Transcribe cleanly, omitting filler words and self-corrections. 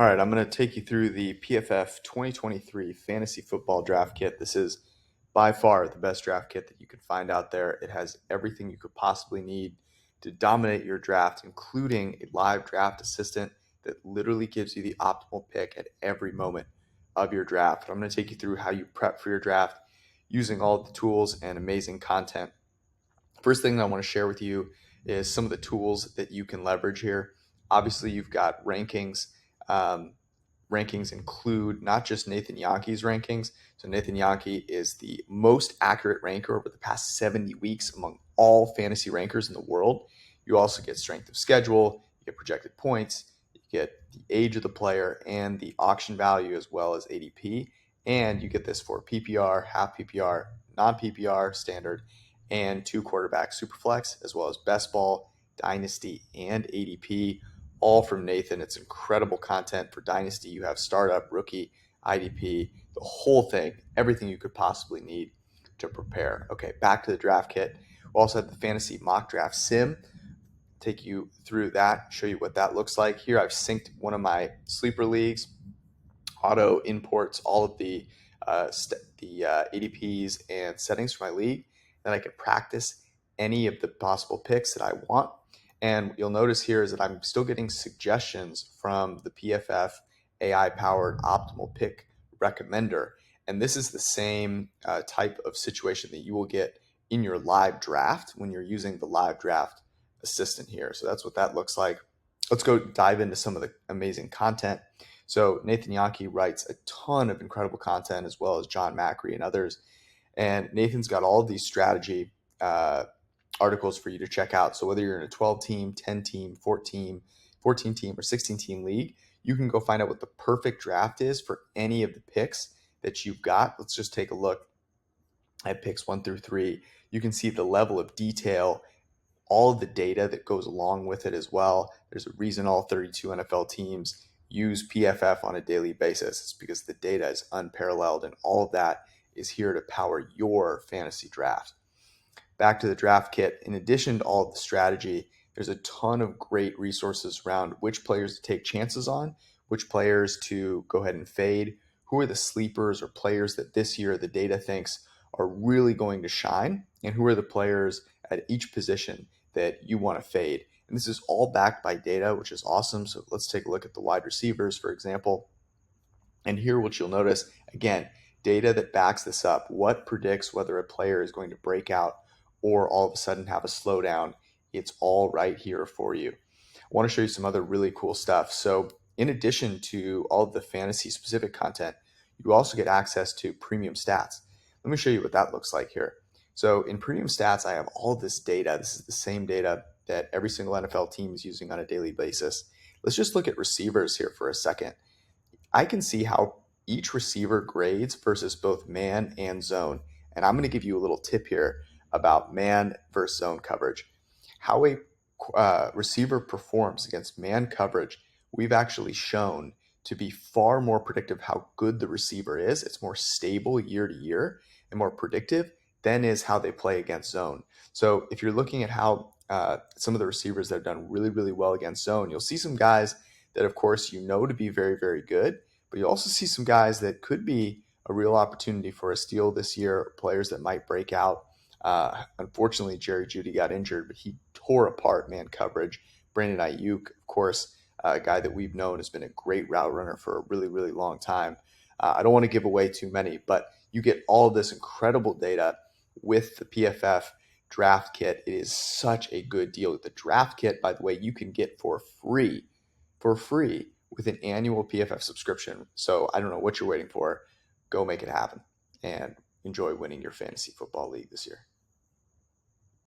All right, I'm going to take you through the PFF 2023 Fantasy Football Draft Kit. This is by far the best draft kit that you can find out there. It has everything you could possibly need to dominate your draft, including a live draft assistant that literally gives you the optimal pick at every moment of your draft. I'm going to take you through how you prep for your draft using all of the tools and amazing content. First thing that I want to share with you is some of the tools that you can leverage here. Obviously, you've got rankings. Um, Rankings include not just Nathan Yankee's rankings. So Nathan Yankee is the most accurate ranker over the past 70 weeks among all fantasy rankers in the world. You also get strength of schedule, you get projected points, you get the age of the player and the auction value as well as ADP. And you get this for PPR, half PPR, non-PPR, standard, and two quarterback superflex, as well as best ball, dynasty, and ADP, all from Nathan. It's incredible content for dynasty. You have startup, rookie, IDP, the whole thing, everything you could possibly need to prepare. Okay, back to the draft kit. We also have the fantasy mock draft sim. Take you through that, show you what that looks like. Here I've synced one of my sleeper leagues, auto imports all of the ADPs and settings for my league. Then I can practice any of the possible picks that I want. And you'll notice here is that I'm still getting suggestions from the PFF AI-powered optimal pick recommender. And this is the same type of situation that you will get in your live draft when you're using the live draft assistant here. So that's what that looks like. Let's go dive into some of the amazing content. So Nathan Yankee writes a ton of incredible content, as well as John Macri and others. And Nathan's got all of these strategy articles for you to check out. So whether you're in a 12 team, 10 team, 14 team, or 16 team league, you can go find out what the perfect draft is for any of the picks that you've got. Let's just take a look at picks 1 through 3. You can see the level of detail, all of the data that goes along with it as well. There's a reason all 32 NFL teams use PFF on a daily basis. It's because the data is unparalleled, and all of that is here to power your fantasy draft. Back to the draft kit. In addition to all of the strategy, there's a ton of great resources around which players to take chances on, which players to go ahead and fade, who are the sleepers or players that this year the data thinks are really going to shine, and who are the players at each position that you want to fade. And this is all backed by data, which is awesome. So let's take a look at the wide receivers, for example. And here what you'll notice, again, data that backs this up. What predicts whether a player is going to break out or all of a sudden have a slowdown? It's all right here for you. I want to show you some other really cool stuff. So in addition to all of the fantasy specific content, you also get access to premium stats. Let me show you what that looks like here. So in premium stats, I have all this data. This is the same data that every single NFL team is using on a daily basis. Let's just look at receivers here for a second. I can see how each receiver grades versus both man and zone. And I'm going to give you a little tip here about man versus zone coverage. How a receiver performs against man coverage, we've actually shown to be far more predictive how good the receiver is. It's more stable year to year and more predictive than is how they play against zone. So if you're looking at how some of the receivers that have done really, really well against zone, you'll see some guys that, of course, you know to be very, very good, but you also see some guys that could be a real opportunity for a steal this year, players that might break out. Unfortunately, Jerry Jeudy got injured, but he tore apart man coverage. Brandon Ayuk, of course, a guy that we've known has been a great route runner for a really, really long time. I don't want to give away too many, but you get all of this incredible data with the PFF Draft Kit. It is such a good deal. The Draft Kit, by the way, you can get for free with an annual PFF subscription. So I don't know what you're waiting for. Go make it happen and enjoy winning your fantasy football league this year.